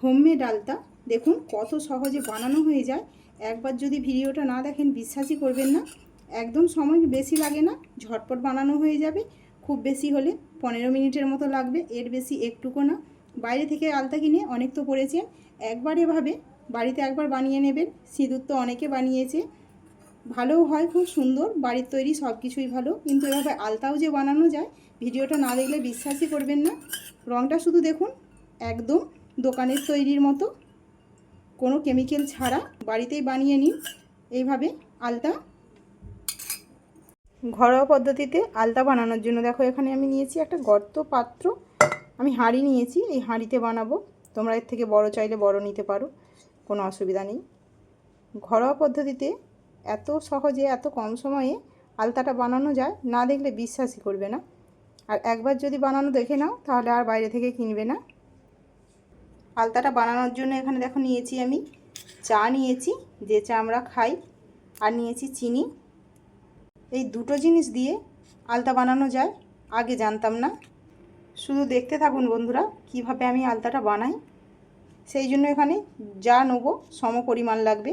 Homemade আলতা দেখুন কত সহজে বানানো হয়ে যায়। একবার যদি ভিডিওটা না দেখেন বিশ্বাসই করবেন না। একদম সময় বেশি লাগে না, ঝটপট বানানো হয়ে যাবে। খুব বেশি হলে 15 মিনিটের মতো লাগবে, এর বেশি একটুকু না। বাইরে থেকে আলতা কিনে অনেক তো পড়েছেন, একবার এভাবে বাড়িতে একবার বানিয়ে নেবেন। সিঁদুর তো অনেকে বানিয়েছে, ভালোও হয়, খুব সুন্দর, বাড়ির তৈরি সব কিছুই ভালো। কিন্তু এভাবে আলতাও যে বানানো যায় ভিডিওটা না দেখলে বিশ্বাসই করবেন না। রঙটা শুধু দেখুন, একদম দোকানের তৈরির মতো, কোনো কেমিক্যাল ছাড়া বাড়িতেই বানিয়ে নিন এইভাবে আলতা। ঘরোয়া পদ্ধতিতে আলতা বানানোর জন্য দেখো এখানে আমি নিয়েছি একটা গর্ত পাত্র, আমি হাঁড়ি নিয়েছি, এই হাঁড়িতে বানাবো। তোমরা এর থেকে বড় চাইলে বড় নিতে পারো, কোনো অসুবিধা নেই। ঘরোয়া পদ্ধতিতে এত সহজে এত কম সময়ে আলতাটা বানানো যায়, না দেখলে বিশ্বাসই করবে না। আর একবার যদি বানানো দেখে নাও তাহলে আর বাইরে থেকে কিনবে না। আলতাটা বানানোর জন্য এখানে দেখো নিয়েছি আমি চা নিয়েছি, যে চা আমরা খাই, আর নিয়েছি চিনি। এই দুটো জিনিস দিয়ে আলতা বানানো যায়, আগে জানতাম না। শুধু দেখতে থাকুন বন্ধুরা কিভাবে আমি আলতাটা বানাই। সেই জন্য এখানে যা নেব সম পরিমাণ লাগবে।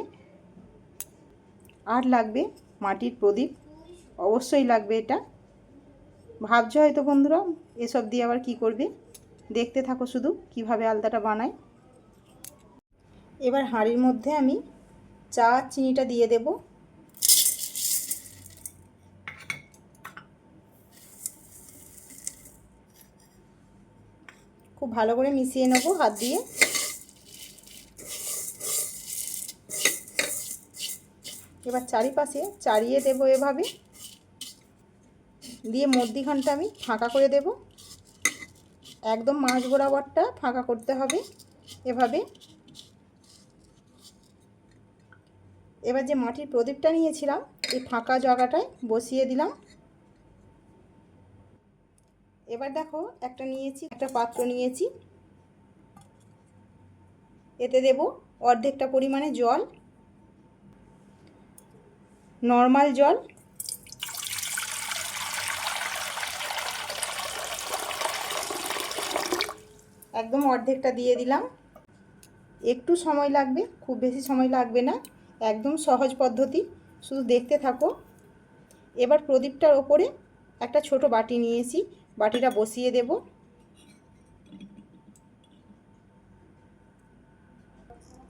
আর লাগবে মাটির প্রদীপ, অবশ্যই লাগবে এটা। ভাবছো হয়তো বন্ধুরা এসব দিয়ে আবার কি করবে, দেখতে থাকো শুধু কিভাবে আলতাটা বানাই। এবার হাঁড়ির মধ্যে আমি চা চিনিটা দিয়ে দেব। খুব ভালো করে মিশিয়ে নেব হাত দিয়ে। এবার চারিপাশে চাড়িয়ে দেব এভাবে, দিয়ে মধ্যিখানটা আমি ফাঁকা করে দেব। একদম মাঝ বরাবরটা ফাঁকা করতে হবে এভাবে। এবার যে মাটির প্রদীপটা নিয়েছিলাম এই ফাঁকা জায়গাটায় বসিয়ে দিলাম। এবার দেখো একটা নিয়েছি, একটা পাত্র নিয়েছি, এতে দেব অর্ধেকটা পরিমাণে জল, নর্মাল জল। একদম অর্ধেকটা দিয়ে দিলাম। একটু সময় লাগবে, খুব বেশি সময় লাগবে না, একদম সহজ পদ্ধতি, শুধু দেখতে থাকো। এবার প্রদীপটার ওপরে একটা ছোট বাটি নিয়েছি, বাটিটা বসিয়ে দেব।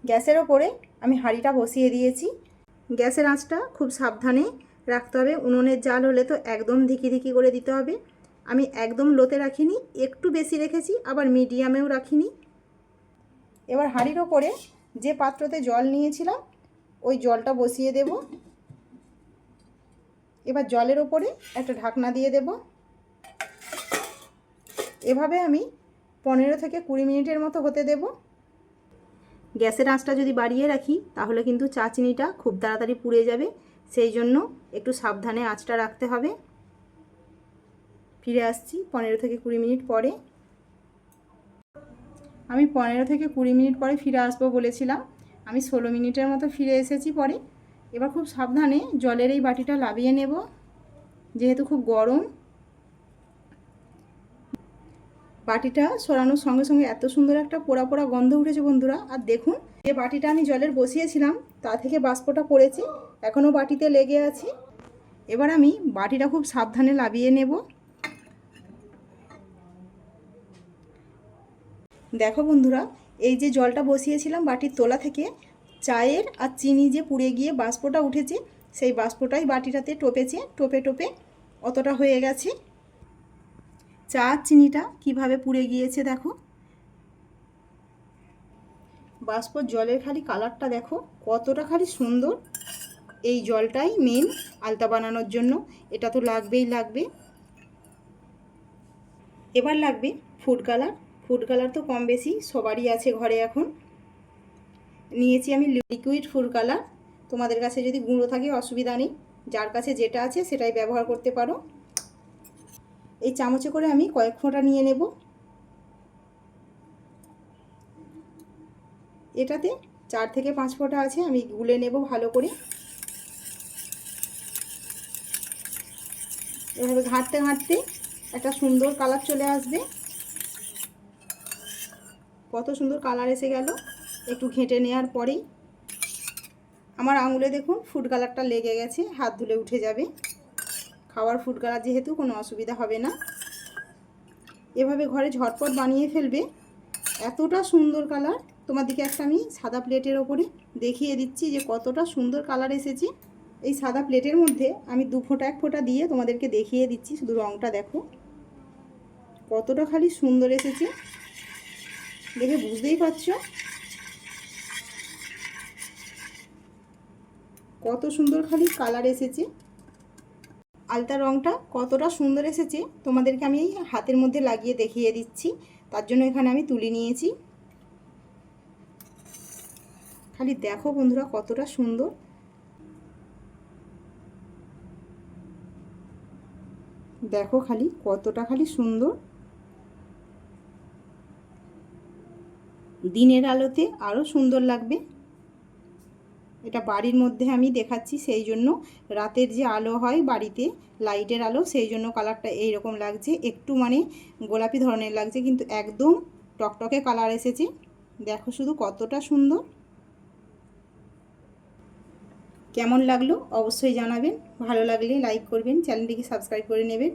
গ্যাসের ওপরে আমি হাঁড়িটা বসিয়ে দিয়েছি। গ্যাসের আঁচটা খুব সাবধানে রাখতে হবে, উনুনের জাল হলে তো একদম ধিকি ধিকি করে দিতে হবে। আমি একদম লোতে রাখিনি, একটু বেশি রেখেছি, আবার মিডিয়ামেও রাখিনি। এবার হাঁড়ির ওপরে যে পাত্রতে জল নিয়েছিলাম ওই জলটা বসিয়ে দেব। এবার জলের ওপরে একটা ঢাকনা দিয়ে দেব। এভাবে আমি 15 থেকে 20 মিনিটের মতো হতে দেব। গ্যাসের আঁচটা যদি বাড়িয়ে রাখি তাহলে কিন্তু চা চিনিটা খুব তাড়াতাড়ি পুড়ে যাবে, সেই জন্য একটু সাবধানে আঁচটা রাখতে হবে। ফিরে আসছি 15 থেকে 20 মিনিট পরে। আমি 15 থেকে 20 মিনিট পরে ফিরে আসবো বলেছিলাম, আমি 16 মিনিটের মতো ফিরে এসেছি পরে। এবার খুব সাবধানে জলের এই বাটিটা লাভিয়ে নেব, যেহেতু খুব গরম। বাটিটা সরানোর সঙ্গে সঙ্গে এত সুন্দর একটা পোড়া পোড়া গন্ধ উঠেছে বন্ধুরা। আর দেখুন যে বাটিটা আমি জলের বসিয়েছিলাম তা থেকে বাষ্পটা পড়েছে, এখনও বাটিতে লেগে আছে। এবার আমি বাটিটা খুব সাবধানে লাভিয়ে নেব। দেখো বন্ধুরা, এই যে জলটা বসিয়েছিলাম বাটির তোলা থেকে, চায়ের আর চিনি যে পুড়ে গিয়ে বাষ্পটা উঠেছে সেই বাষ্পটাই বাটিটাতে টোপেছে, টোপে টোপে অতটা হয়ে গেছে। চা চিনিটা কিভাবে পুড়ে গিয়েছে দেখো। বাষ্পর জলের খালি কালারটা দেখো কতটা খালি সুন্দর। এই জলটাই মেন আলতা বানানোর জন্য, এটা তো লাগবেই লাগবে। এবার লাগবে ফুড কালার। ফুড কালার তো কম বেশি সবারই আছে ঘরে এখন। নিয়েছি আমি লিকুইড ফুড কালার, তোমাদের কাছে যদি গুঁড়ো থাকে অসুবিধা নেই, যার কাছে যেটা আছে সেটাই ব্যবহার করতে পারো। এই চামচে করে আমি কয়েক ফোঁটা নিয়ে নেব। এটাতে 4 থেকে 5 ফোঁটা আছে, আমি গুলে নেব ভালো করে। এভাবে ঘাঁটতে ঘাঁটতে একটা সুন্দর কালার চলে আসবে। কত সুন্দর কালার এসে গেল একটু ঘেঁটে নেওয়ার পরেই। আমার আঙুলে দেখুন ফুড কালারটা লেগে গেছে, হাত ধুলে উঠে যাবে। খাওয়ার ফুড কালার যেহেতু কোনো অসুবিধা হবে না। এভাবে ঘরে ঝটপট বানিয়ে ফেলবে, এতটা সুন্দর কালার। তোমাদেরকে একটা আমি সাদা প্লেটের ওপরে দেখিয়ে দিচ্ছি যে কতটা সুন্দর কালার এসেছে। এই সাদা প্লেটের মধ্যে আমি 2 ফোঁটা 1 ফোঁটা দিয়ে তোমাদেরকে দেখিয়ে দিচ্ছি, শুধু রঙটা দেখো কতটা খালি সুন্দর এসেছে, দেখে বুঝতেই পারছো কত সুন্দর খালি কালার এসেছে। আলতা রঙটা কতটা সুন্দর এসেছে তোমাদেরকে আমি হাতের মধ্যে লাগিয়ে দেখিয়ে দিচ্ছি। তার জন্য এখানে আমি তুলে নিয়েছি। খালি দেখো বন্ধুরা কতটা সুন্দর। দেখো খালি কতটা খালি সুন্দর। দিনের আলোতে আরও সুন্দর লাগবে। এটা বাড়ির মধ্যে আমি দেখাচ্ছি, সেই জন্য রাতের যে আলো হয় বাড়িতে লাইটের আলো, সেই জন্য কালারটা এই রকম লাগছে, একটু মানে গোলাপি ধরনের লাগছে, কিন্তু একদম টকটকে কালার এসেছে। দেখো শুধু কতটা সুন্দর। কেমন লাগলো অবশ্যই জানাবেন, ভালো লাগলে লাইক করবেন, চ্যানেলটিকে সাবস্ক্রাইব করে নেবেন।